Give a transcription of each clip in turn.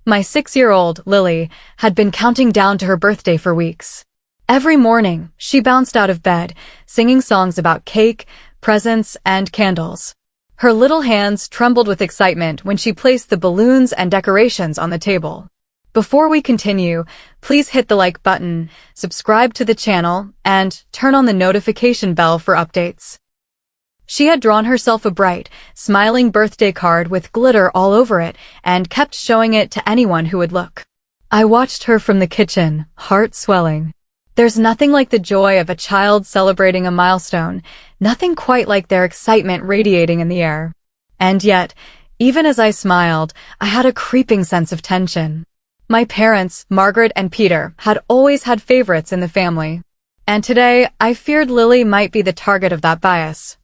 My 6-year-old, Lily, had been counting down to her birthday for weeks. Every morning, she bounced out of bed, singing songs about cake, presents, and candles. Her little hands trembled with excitement when she placed the balloons and decorations on the table. Before we continue, please hit the like button, subscribe to the channel, and turn on the notification bell for updates. She had drawn herself a bright, smiling birthday card with glitter all over it and kept showing it to anyone who would look. I watched her from the kitchen, heart swelling. There's nothing like the joy of a child celebrating a milestone, nothing quite like their excitement radiating in the air. And yet, even as I smiled, I had a creeping sense of tension. My parents, Margaret and Peter, had always had favorites in the family. And today, I feared Lily might be the target of that bias.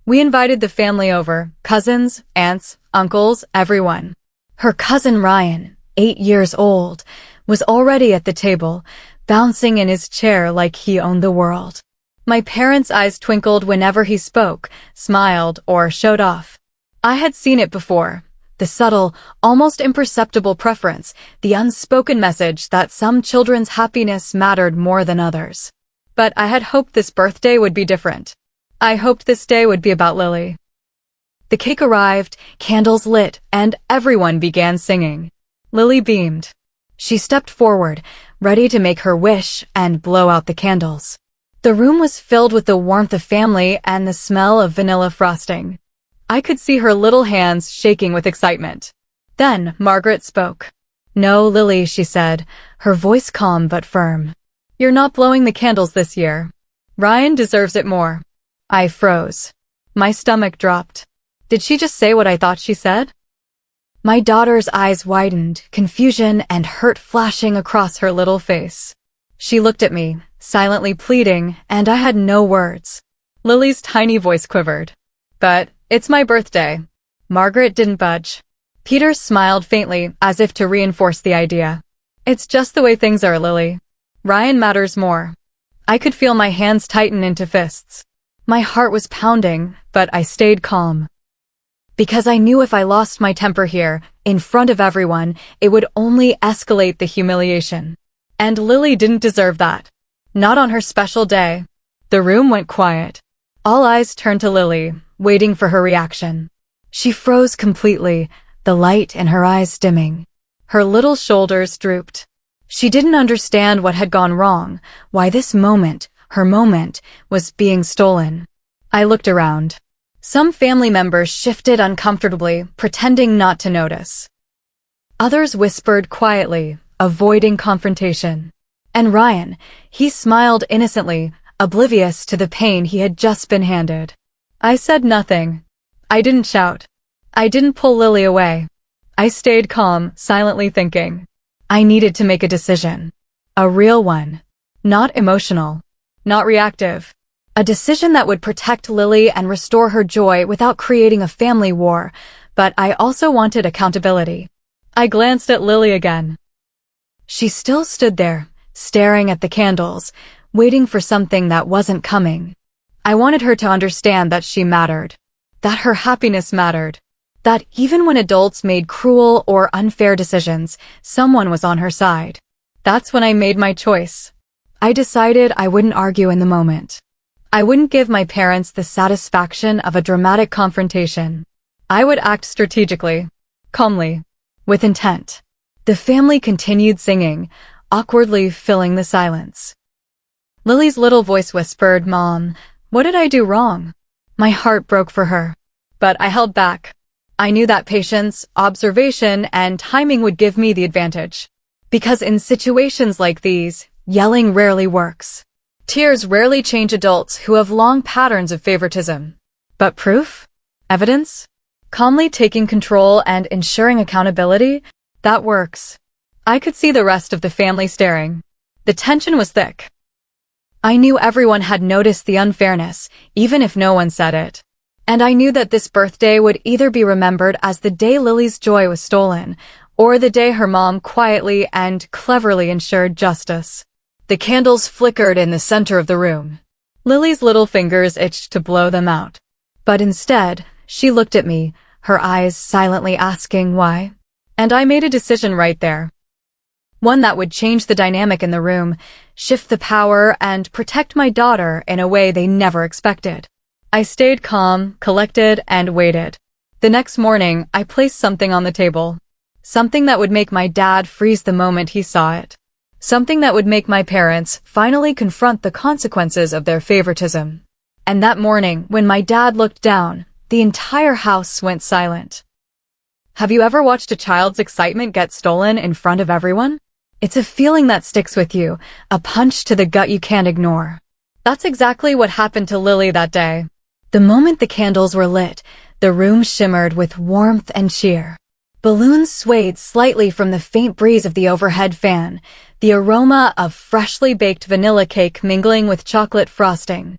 We invited the family over, cousins, aunts, uncles, everyone. Her cousin Ryan, 8 years old, was already at the table, bouncing in his chair like he owned the world. My parents' eyes twinkled whenever he spoke, smiled, or showed off. I had seen it before. The subtle, almost imperceptible preference, the unspoken message that some children's happiness mattered more than others. But I had hoped this birthday would be different. I hoped this day would be about Lily. The cake arrived, candles lit, and everyone began singing. Lily beamed. She stepped forward, ready to make her wish and blow out the candles. The room was filled with the warmth of family and the smell of vanilla frosting. I could see her little hands shaking with excitement. Then Margaret spoke. "No, Lily," she said, her voice calm but firm. "You're not blowing the candles this year. Ryan deserves it more." I froze. My stomach dropped. Did she just say what I thought she said? My daughter's eyes widened, confusion and hurt flashing across her little face. She looked at me, silently pleading, and I had no words. Lily's tiny voice quivered. "But it's my birthday." Margaret didn't budge. Peter smiled faintly, as if to reinforce the idea. "It's just the way things are, Lily. Ryan matters more." I could feel my hands tighten into fists. My heart was pounding, but I stayed calm. Because I knew if I lost my temper here, in front of everyone, it would only escalate the humiliation. And Lily didn't deserve that. Not on her special day. The room went quiet. All eyes turned to Lily, waiting for her reaction. She froze completely, the light in her eyes dimming. Her little shoulders drooped. She didn't understand what had gone wrong, why this moment, her moment, was being stolen. I looked around. Some family members shifted uncomfortably, pretending not to notice. Others whispered quietly, avoiding confrontation. And Ryan, he smiled innocently, oblivious to the pain he had just been handed. I said nothing. I didn't shout. I didn't pull Lily away. I stayed calm, silently thinking. I needed to make a decision. A real one. Not emotional. Not reactive. A decision that would protect Lily and restore her joy without creating a family war, but I also wanted accountability. I glanced at Lily again. She still stood there, staring at the candles, waiting for something that wasn't coming. I wanted her to understand that she mattered, that her happiness mattered, that even when adults made cruel or unfair decisions, someone was on her side. That's when I made my choice. I decided I wouldn't argue in the moment. I wouldn't give my parents the satisfaction of a dramatic confrontation. I would act strategically, calmly, with intent. The family continued singing, awkwardly filling the silence. Lily's little voice whispered, "Mom, what did I do wrong?" My heart broke for her. But I held back. I knew that patience, observation, and timing would give me the advantage. Because in situations like these, yelling rarely works. Tears rarely change adults who have long patterns of favoritism. But proof? Evidence? Calmly taking control and ensuring accountability? That works. I could see the rest of the family staring. The tension was thick. I knew everyone had noticed the unfairness, even if no one said it. And I knew that this birthday would either be remembered as the day Lily's joy was stolen, or the day her mom quietly and cleverly ensured justice. The candles flickered in the center of the room. Lily's little fingers itched to blow them out. But instead, she looked at me, her eyes silently asking why. And I made a decision right there. One that would change the dynamic in the room, shift the power, and protect my daughter in a way they never expected. I stayed calm, collected, and waited. The next morning, I placed something on the table. Something that would make my dad freeze the moment he saw it. Something that would make my parents finally confront the consequences of their favoritism. And that morning, when my dad looked down, the entire house went silent. Have you ever watched a child's excitement get stolen in front of everyone? It's a feeling that sticks with you, a punch to the gut you can't ignore. That's exactly what happened to Lily that day. The moment the candles were lit, the room shimmered with warmth and cheer. Balloons swayed slightly from the faint breeze of the overhead fan, the aroma of freshly baked vanilla cake mingling with chocolate frosting.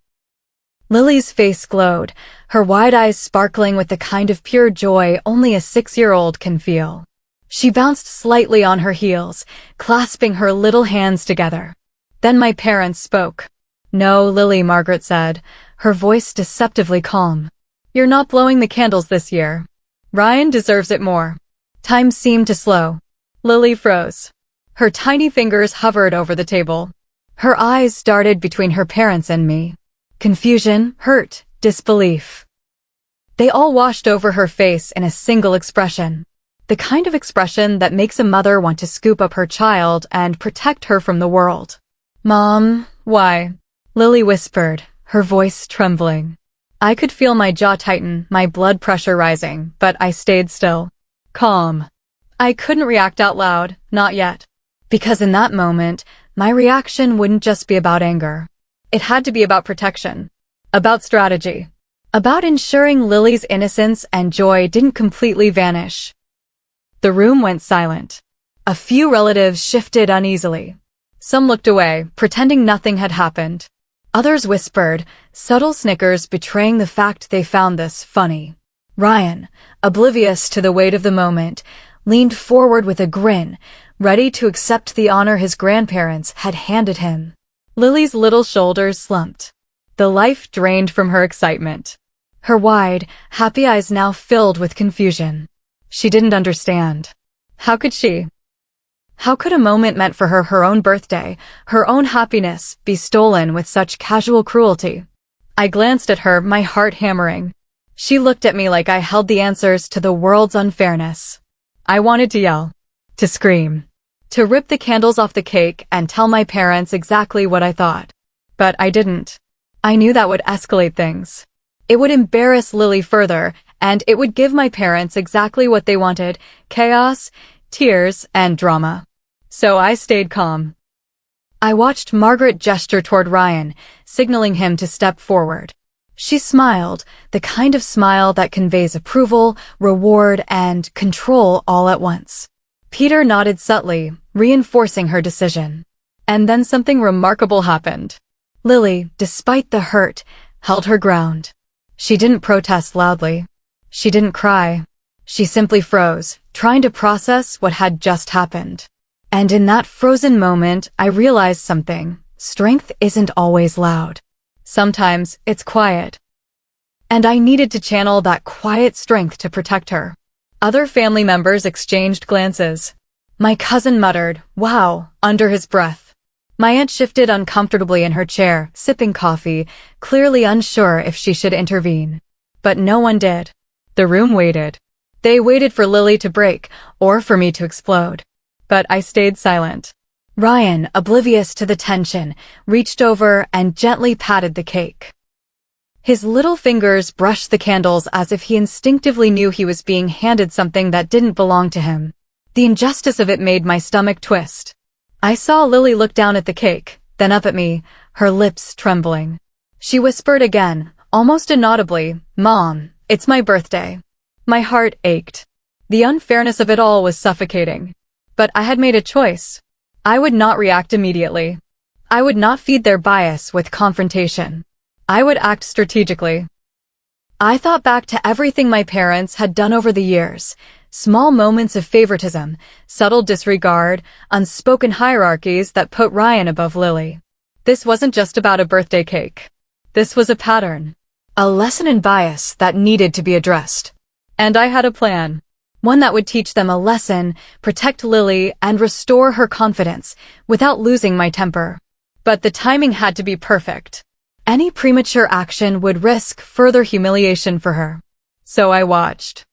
Lily's face glowed, her wide eyes sparkling with the kind of pure joy only a 6-year-old can feel. She bounced slightly on her heels, clasping her little hands together. Then my parents spoke. "No, Lily," Margaret said, her voice deceptively calm. "You're not blowing the candles this year. Ryan deserves it more." Time seemed to slow. Lily froze. Her tiny fingers hovered over the table. Her eyes darted between her parents and me. Confusion, hurt, disbelief. They all washed over her face in a single expression. The kind of expression that makes a mother want to scoop up her child and protect her from the world. "Mom, why?" Lily whispered, her voice trembling. I could feel my jaw tighten, my blood pressure rising, but I stayed still. Calm. I couldn't react out loud, not yet. Because in that moment, my reaction wouldn't just be about anger. It had to be about protection. About strategy. About ensuring Lily's innocence and joy didn't completely vanish. The room went silent. A few relatives shifted uneasily. Some looked away, pretending nothing had happened. Others whispered, subtle snickers betraying the fact they found this funny. Ryan, oblivious to the weight of the moment, leaned forward with a grin, ready to accept the honor his grandparents had handed him. Lily's little shoulders slumped. The life drained from her excitement. Her wide, happy eyes now filled with confusion. She didn't understand. How could she? How could a moment meant for her own birthday, her own happiness, be stolen with such casual cruelty? I glanced at her, my heart hammering. She looked at me like I held the answers to the world's unfairness. I wanted to yell, to scream, to rip the candles off the cake and tell my parents exactly what I thought. But I didn't. I knew that would escalate things. It would embarrass Lily further, and it would give my parents exactly what they wanted: chaos, tears, and drama. So I stayed calm. I watched Margaret gesture toward Ryan, signaling him to step forward. She smiled, the kind of smile that conveys approval, reward, and control all at once. Peter nodded subtly, reinforcing her decision. And then something remarkable happened. Lily, despite the hurt, held her ground. She didn't protest loudly. She didn't cry. She simply froze, trying to process what had just happened. And in that frozen moment, I realized something. Strength isn't always loud. Sometimes it's quiet. And I needed to channel that quiet strength to protect her. Other family members exchanged glances. My cousin muttered, "Wow," under his breath. My aunt shifted uncomfortably in her chair, sipping coffee, clearly unsure if she should intervene. But no one did. The room waited. They waited for Lily to break, or for me to explode. But I stayed silent. Ryan, oblivious to the tension, reached over and gently patted the cake. His little fingers brushed the candles as if he instinctively knew he was being handed something that didn't belong to him. The injustice of it made my stomach twist. I saw Lily look down at the cake, then up at me, her lips trembling. She whispered again, almost inaudibly, "Mom, it's my birthday." My heart ached. The unfairness of it all was suffocating. But I had made a choice. I would not react immediately. I would not feed their bias with confrontation. I would act strategically. I thought back to everything my parents had done over the years. Small moments of favoritism, subtle disregard, unspoken hierarchies that put Ryan above Lily. This wasn't just about a birthday cake. This was a pattern. A lesson in bias that needed to be addressed. And I had a plan. One that would teach them a lesson, protect Lily, and restore her confidence without losing my temper. But the timing had to be perfect. Any premature action would risk further humiliation for her. So I watched.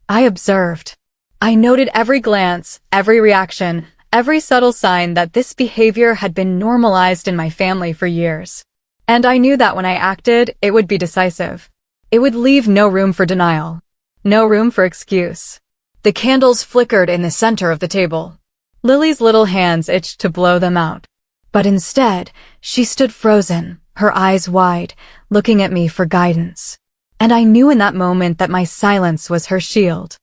I observed. I noted every glance, every reaction, every subtle sign that this behavior had been normalized in my family for years. And I knew that when I acted, it would be decisive. It would leave no room for denial. No room for excuse. The candles flickered in the center of the table. Lily's little hands itched to blow them out. But instead, she stood frozen, her eyes wide, looking at me for guidance. And I knew in that moment that my silence was her shield.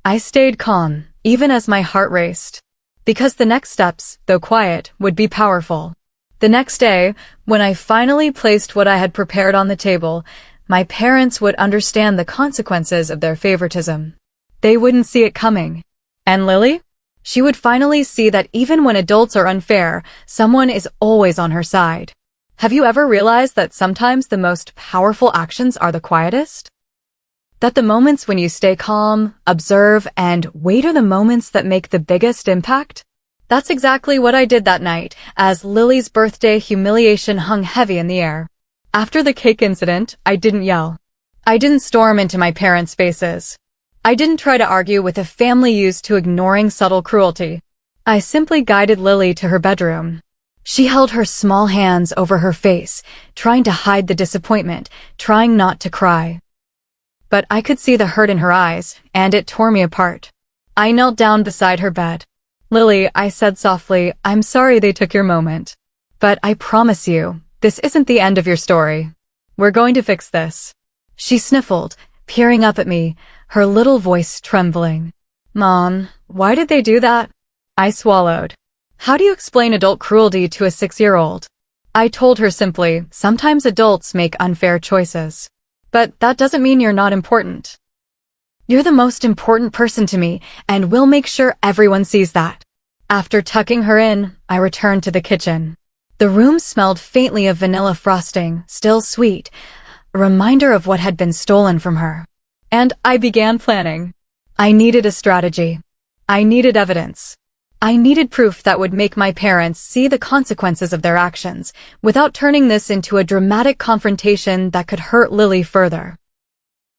I stayed calm, even as my heart raced. Because the next steps, though quiet, would be powerful. The next day, when I finally placed what I had prepared on the table, my parents would understand the consequences of their favoritism. They wouldn't see it coming. And Lily? She would finally see that even when adults are unfair, someone is always on her side. Have you ever realized that sometimes the most powerful actions are the quietest? That the moments when you stay calm, observe, and wait are the moments that make the biggest impact? That's exactly what I did that night, as Lily's birthday humiliation hung heavy in the air. After the cake incident, I didn't yell. I didn't storm into my parents' faces. I didn't try to argue with a family used to ignoring subtle cruelty. I simply guided Lily to her bedroom. She held her small hands over her face, trying to hide the disappointment, trying not to cry. But I could see the hurt in her eyes, and it tore me apart. I knelt down beside her bed. Lily, I said softly, I'm sorry they took your moment. But I promise you, this isn't the end of your story. We're going to fix this. She sniffled, peering up at me, her little voice trembling. Mom, why did they do that? I swallowed. How do you explain adult cruelty to a 6-year-old? I told her simply, sometimes adults make unfair choices. But that doesn't mean you're not important. You're the most important person to me, and we'll make sure everyone sees that. After tucking her in, I returned to the kitchen. The room smelled faintly of vanilla frosting, still sweet, a reminder of what had been stolen from her. And I began planning. I needed a strategy. I needed evidence. I needed proof that would make my parents see the consequences of their actions, without turning this into a dramatic confrontation that could hurt Lily further.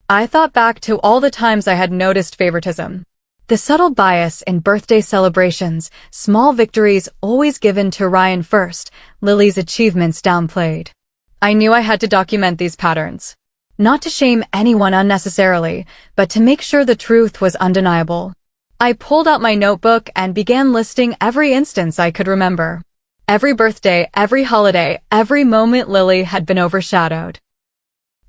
I thought back to all the times I had noticed favoritism. The subtle bias in birthday celebrations, small victories always given to Ryan first, Lily's achievements downplayed. I knew I had to document these patterns. Not to shame anyone unnecessarily, but to make sure the truth was undeniable. I pulled out my notebook and began listing every instance I could remember. Every birthday, every holiday, every moment Lily had been overshadowed.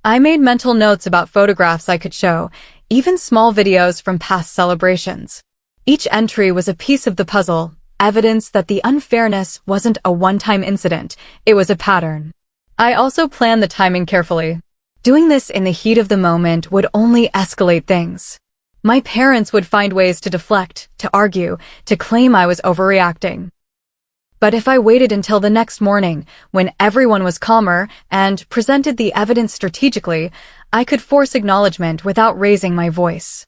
I made mental notes about photographs I could show, even small videos from past celebrations. Each entry was a piece of the puzzle, evidence that the unfairness wasn't a one-time incident, it was a pattern. I also planned the timing carefully. Doing this in the heat of the moment would only escalate things. My parents would find ways to deflect, to argue, to claim I was overreacting. But if I waited until the next morning, when everyone was calmer, and presented the evidence strategically, I could force acknowledgement without raising my voice.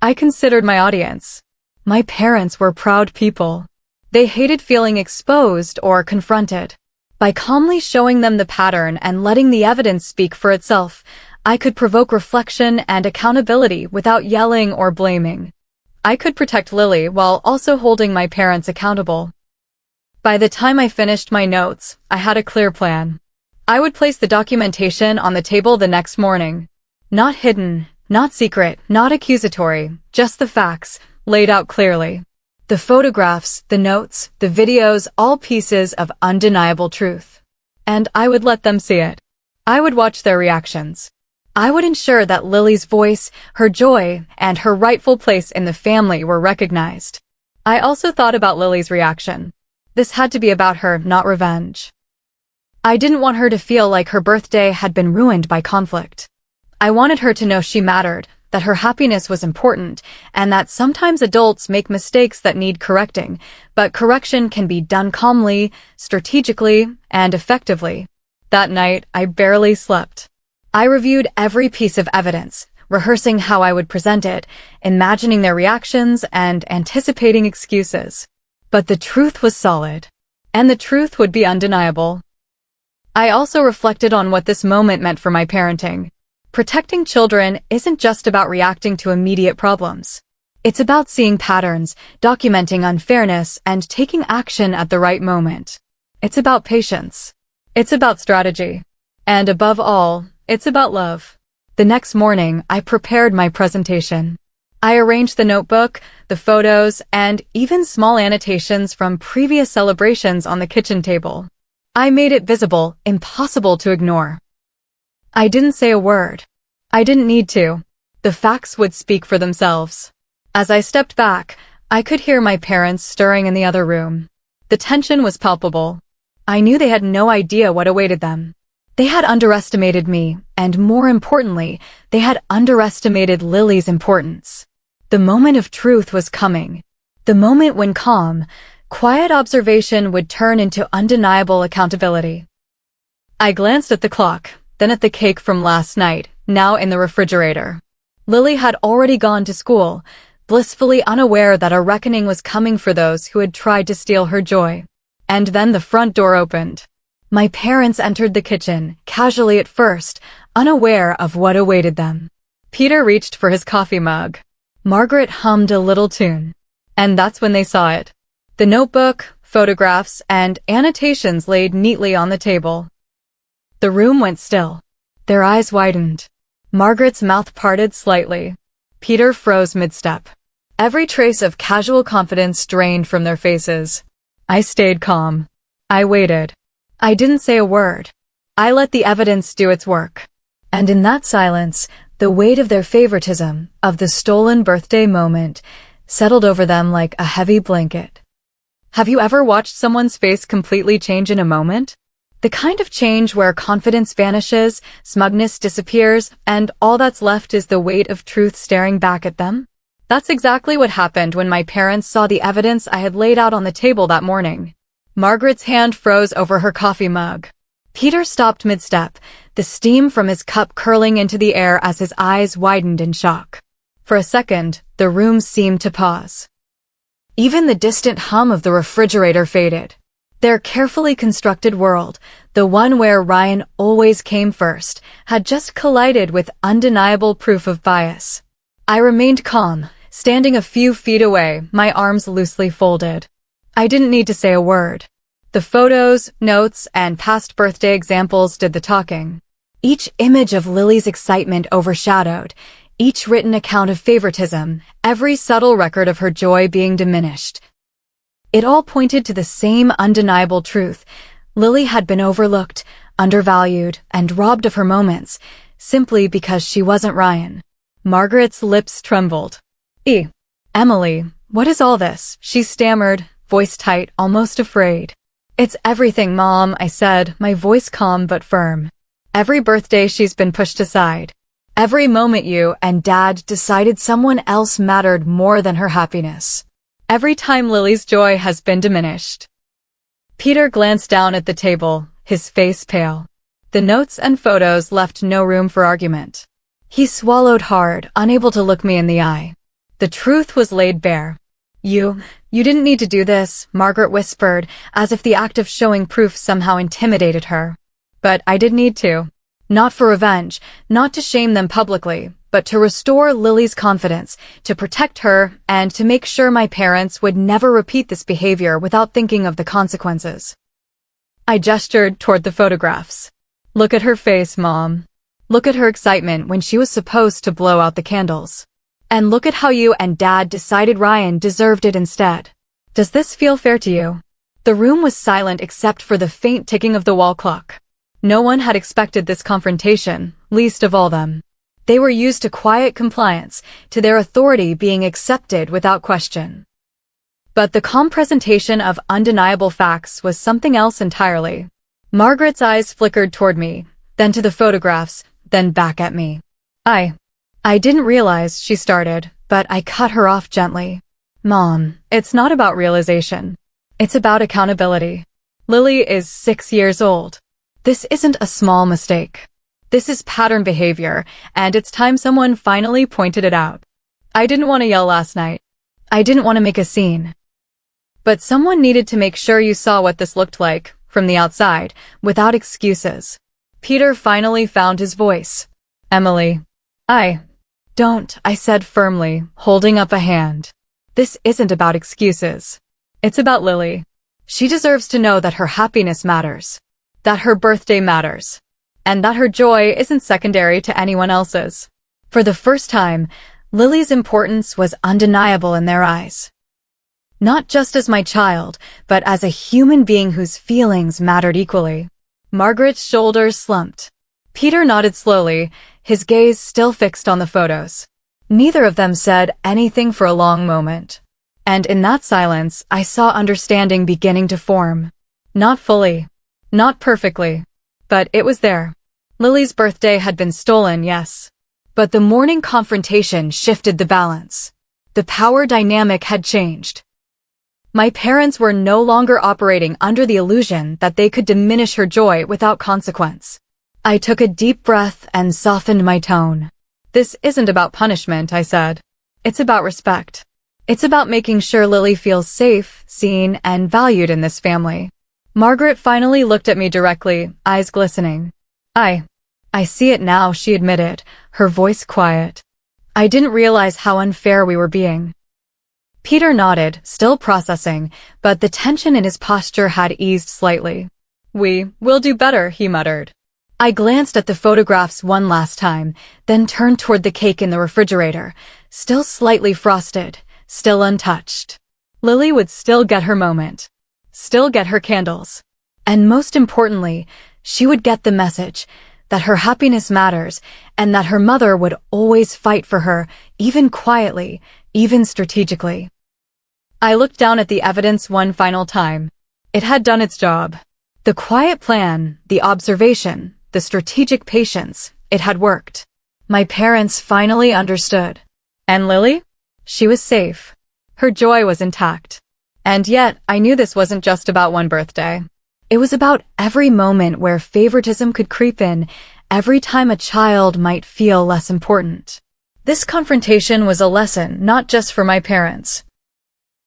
I considered my audience. My parents were proud people. They hated feeling exposed or confronted. By calmly showing them the pattern and letting the evidence speak for itself, I could provoke reflection and accountability without yelling or blaming. I could protect Lily while also holding my parents accountable. By the time I finished my notes, I had a clear plan. I would place the documentation on the table the next morning. Not hidden, not secret, not accusatory, just the facts, laid out clearly. The photographs, the notes, the videos, all pieces of undeniable truth. And I would let them see it. I would watch their reactions. I would ensure that Lily's voice, her joy, and her rightful place in the family were recognized. I also thought about Lily's reaction. This had to be about her, not revenge. I didn't want her to feel like her birthday had been ruined by conflict. I wanted her to know she mattered, that her happiness was important, and that sometimes adults make mistakes that need correcting, but correction can be done calmly, strategically, and effectively. That night, I barely slept. I reviewed every piece of evidence, rehearsing how I would present it, imagining their reactions, and anticipating excuses. But the truth was solid. And the truth would be undeniable. I also reflected on what this moment meant for my parenting. Protecting children isn't just about reacting to immediate problems. It's about seeing patterns, documenting unfairness, and taking action at the right moment. It's about patience. It's about strategy. And above all, it's about love. The next morning, I prepared my presentation. I arranged the notebook, the photos, and even small annotations from previous celebrations on the kitchen table. I made it visible, impossible to ignore. I didn't say a word. I didn't need to. The facts would speak for themselves. As I stepped back, I could hear my parents stirring in the other room. The tension was palpable. I knew they had no idea what awaited them. They had underestimated me, and more importantly, they had underestimated Lily's importance. The moment of truth was coming. The moment when calm, quiet observation would turn into undeniable accountability. I glanced at the clock, then at the cake from last night, now in the refrigerator. Lily had already gone to school, blissfully unaware that a reckoning was coming for those who had tried to steal her joy. And then the front door opened. My parents entered the kitchen, casually at first, unaware of what awaited them. Peter reached for his coffee mug. Margaret hummed a little tune. And that's when they saw it. The notebook, photographs, and annotations laid neatly on the table. The room went still. Their eyes widened. Margaret's mouth parted slightly. Peter froze mid-step. Every trace of casual confidence drained from their faces. I stayed calm. I waited. I didn't say a word. I let the evidence do its work. And in that silence, the weight of their favoritism, of the stolen birthday moment, settled over them like a heavy blanket. Have you ever watched someone's face completely change in a moment? The kind of change where confidence vanishes, smugness disappears, and all that's left is the weight of truth staring back at them? That's exactly what happened when my parents saw the evidence I had laid out on the table that morning. Margaret's hand froze over her coffee mug. Peter stopped mid-step, the steam from his cup curling into the air as his eyes widened in shock. For a second, the room seemed to pause. Even the distant hum of the refrigerator faded. Their carefully constructed world, the one where Ryan always came first, had just collided with undeniable proof of bias. I remained calm, standing a few feet away, my arms loosely folded. I didn't need to say a word. The photos, notes, and past birthday examples did the talking. Each image of Lily's excitement overshadowed, each written account of favoritism, every subtle record of her joy being diminished. It all pointed to the same undeniable truth. Lily had been overlooked, undervalued, and robbed of her moments, simply because she wasn't Ryan. Margaret's lips trembled. Emily, what is all this? She stammered, voice tight, almost afraid. It's everything, Mom, I said, my voice calm but firm. Every birthday she's been pushed aside. Every moment you and Dad decided someone else mattered more than her happiness. Every time Lily's joy has been diminished. Peter glanced down at the table, his face pale. The notes and photos left no room for argument. He swallowed hard, unable to look me in the eye. The truth was laid bare. You didn't need to do this, Margaret whispered, as if the act of showing proof somehow intimidated her. But I did need to. Not for revenge, not to shame them publicly, but to restore Lily's confidence, to protect her, and to make sure my parents would never repeat this behavior without thinking of the consequences. I gestured toward the photographs. Look at her face, Mom. Look at her excitement when she was supposed to blow out the candles. And look at how you and Dad decided Ryan deserved it instead. Does this feel fair to you? The room was silent except for the faint ticking of the wall clock. No one had expected this confrontation, least of all them. They were used to quiet compliance, to their authority being accepted without question. But the calm presentation of undeniable facts was something else entirely. Margaret's eyes flickered toward me, then to the photographs, then back at me. I didn't realize, she started, but I cut her off gently. Mom, it's not about realization. It's about accountability. Lily is 6 years old. This isn't a small mistake. This is pattern behavior, and it's time someone finally pointed it out. I didn't want to yell last night. I didn't want to make a scene. But someone needed to make sure you saw what this looked like, from the outside, without excuses. Peter finally found his voice. Emily. I said firmly, holding up a hand. This isn't about excuses. It's about Lily. She deserves to know that her happiness matters, that her birthday matters, and that her joy isn't secondary to anyone else's. For the first time, Lily's importance was undeniable in their eyes. Not just as my child, but as a human being whose feelings mattered equally. Margaret's shoulders slumped. Peter nodded slowly, his gaze still fixed on the photos. Neither of them said anything for a long moment. And in that silence, I saw understanding beginning to form. Not fully. Not perfectly. But it was there. Lily's birthday had been stolen, yes. But the morning confrontation shifted the balance. The power dynamic had changed. My parents were no longer operating under the illusion that they could diminish her joy without consequence. I took a deep breath and softened my tone. This isn't about punishment, I said. It's about respect. It's about making sure Lily feels safe, seen, and valued in this family. Margaret finally looked at me directly, eyes glistening. I see it now, she admitted, her voice quiet. I didn't realize how unfair we were being. Peter nodded, still processing, but the tension in his posture had eased slightly. We'll do better, he muttered. I glanced at the photographs one last time, then turned toward the cake in the refrigerator, still slightly frosted, still untouched. Lily would still get her moment, still get her candles. And most importantly, she would get the message that her happiness matters and that her mother would always fight for her, even quietly, even strategically. I looked down at the evidence one final time. It had done its job. The quiet plan, the observation, the strategic patience, it had worked. My parents finally understood. And Lily? She was safe. Her joy was intact. And yet, I knew this wasn't just about one birthday. It was about every moment where favoritism could creep in, every time a child might feel less important. This confrontation was a lesson not just for my parents,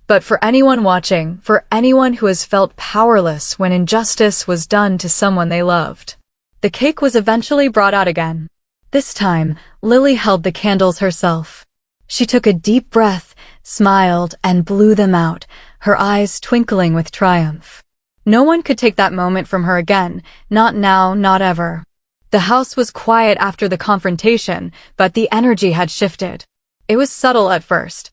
but for anyone watching, for anyone who has felt powerless when injustice was done to someone they loved. The cake was eventually brought out again. This time, Lily held the candles herself. She took a deep breath, smiled, and blew them out, her eyes twinkling with triumph. No one could take that moment from her again, not now, not ever. The house was quiet after the confrontation, but the energy had shifted. It was subtle at first.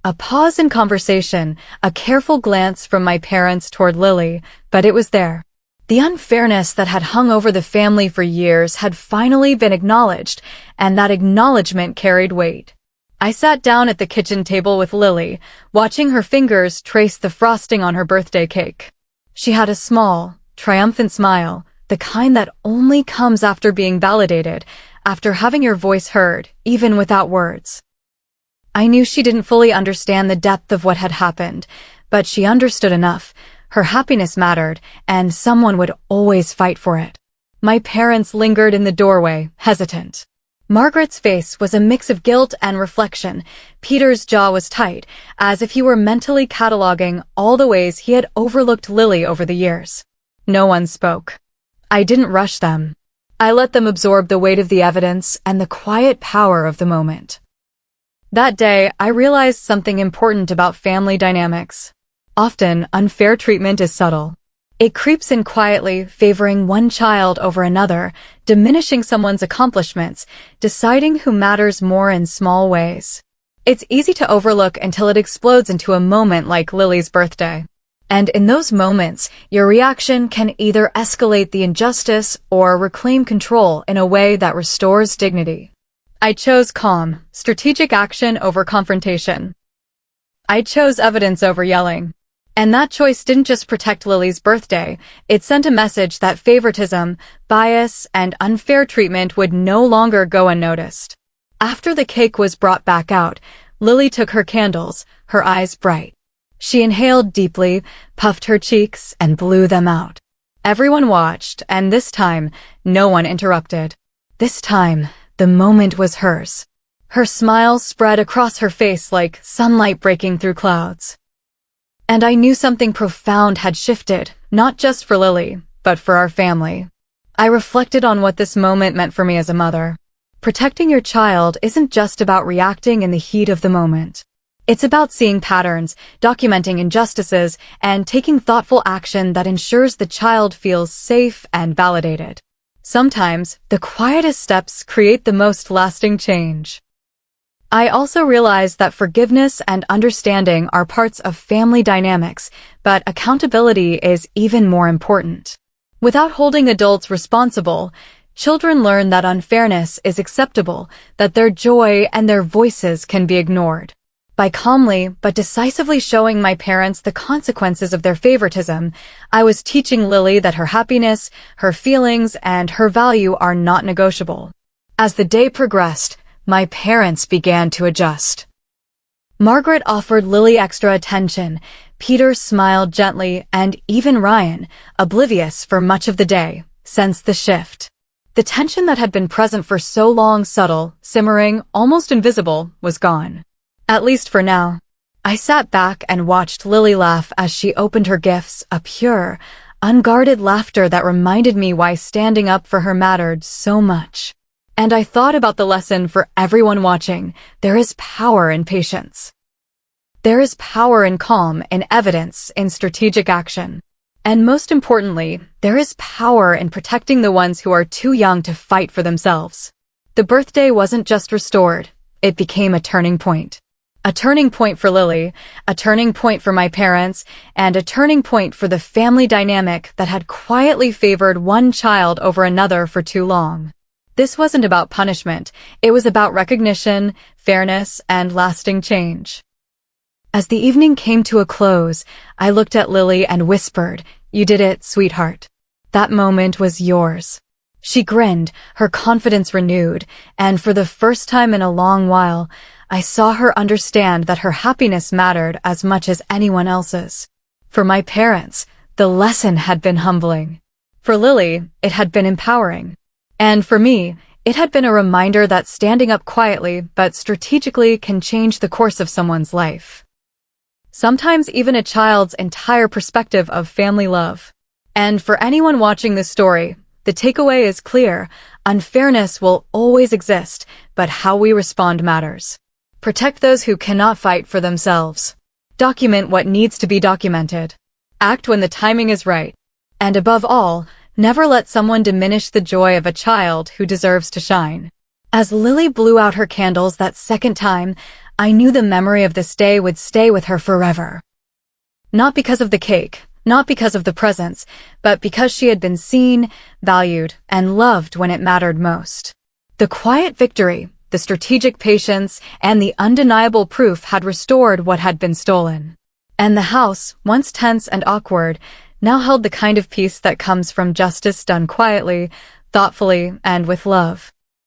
A pause in conversation, a careful glance from my parents toward Lily, but it was there. The unfairness that had hung over the family for years had finally been acknowledged, and that acknowledgement carried weight. I sat down at the kitchen table with Lily, watching her fingers trace the frosting on her birthday cake. She had a small, triumphant smile, the kind that only comes after being validated, after having your voice heard, even without words. I knew she didn't fully understand the depth of what had happened, but she understood enough. Her happiness mattered, and someone would always fight for it. My parents lingered in the doorway, hesitant. Margaret's face was a mix of guilt and reflection. Peter's jaw was tight, as if he were mentally cataloging all the ways he had overlooked Lily over the years. No one spoke. I didn't rush them. I let them absorb the weight of the evidence and the quiet power of the moment. That day, I realized something important about family dynamics. Often, unfair treatment is subtle. It creeps in quietly, favoring one child over another, diminishing someone's accomplishments, deciding who matters more in small ways. It's easy to overlook until it explodes into a moment like Lily's birthday. And in those moments, your reaction can either escalate the injustice or reclaim control in a way that restores dignity. I chose calm, strategic action over confrontation. I chose evidence over yelling. And that choice didn't just protect Lily's birthday, it sent a message that favoritism, bias, and unfair treatment would no longer go unnoticed. After the cake was brought back out, Lily took her candles, her eyes bright. She inhaled deeply, puffed her cheeks, and blew them out. Everyone watched, and this time, no one interrupted. This time, the moment was hers. Her smile spread across her face like sunlight breaking through clouds. And I knew something profound had shifted, not just for Lily, but for our family. I reflected on what this moment meant for me as a mother. Protecting your child isn't just about reacting in the heat of the moment. It's about seeing patterns, documenting injustices, and taking thoughtful action that ensures the child feels safe and validated. Sometimes, the quietest steps create the most lasting change. I also realized that forgiveness and understanding are parts of family dynamics, but accountability is even more important. Without holding adults responsible, children learn that unfairness is acceptable, that their joy and their voices can be ignored. By calmly but decisively showing my parents the consequences of their favoritism, I was teaching Lily that her happiness, her feelings, and her value are not negotiable. As the day progressed, my parents began to adjust. Margaret offered Lily extra attention, Peter smiled gently, and even Ryan, oblivious for much of the day, sensed the shift. The tension that had been present for so long, subtle, simmering, almost invisible, was gone. At least for now. I sat back and watched Lily laugh as she opened her gifts, a pure, unguarded laughter that reminded me why standing up for her mattered so much. And I thought about the lesson for everyone watching. There is power in patience. There is power in calm, in evidence, in strategic action. And most importantly, there is power in protecting the ones who are too young to fight for themselves. The birthday wasn't just restored, it became a turning point. A turning point for Lily, a turning point for my parents, and a turning point for the family dynamic that had quietly favored one child over another for too long. This wasn't about punishment, it was about recognition, fairness, and lasting change. As the evening came to a close, I looked at Lily and whispered, "You did it, sweetheart. That moment was yours." She grinned, her confidence renewed, and for the first time in a long while, I saw her understand that her happiness mattered as much as anyone else's. For my parents, the lesson had been humbling. For Lily, it had been empowering. And for me, it had been a reminder that standing up quietly but strategically can change the course of someone's life. Sometimes even a child's entire perspective of family love. And for anyone watching this story, the takeaway is clear: unfairness will always exist, but how we respond matters. Protect those who cannot fight for themselves. Document what needs to be documented. Act when the timing is right. And above all, never let someone diminish the joy of a child who deserves to shine. As Lily blew out her candles that second time, I knew the memory of this day would stay with her forever. Not because of the cake, not because of the presents, but because she had been seen, valued, and loved when it mattered most. The quiet victory, the strategic patience, and the undeniable proof had restored what had been stolen. And the house, once tense and awkward, now held the kind of peace that comes from justice done quietly, thoughtfully, and with love.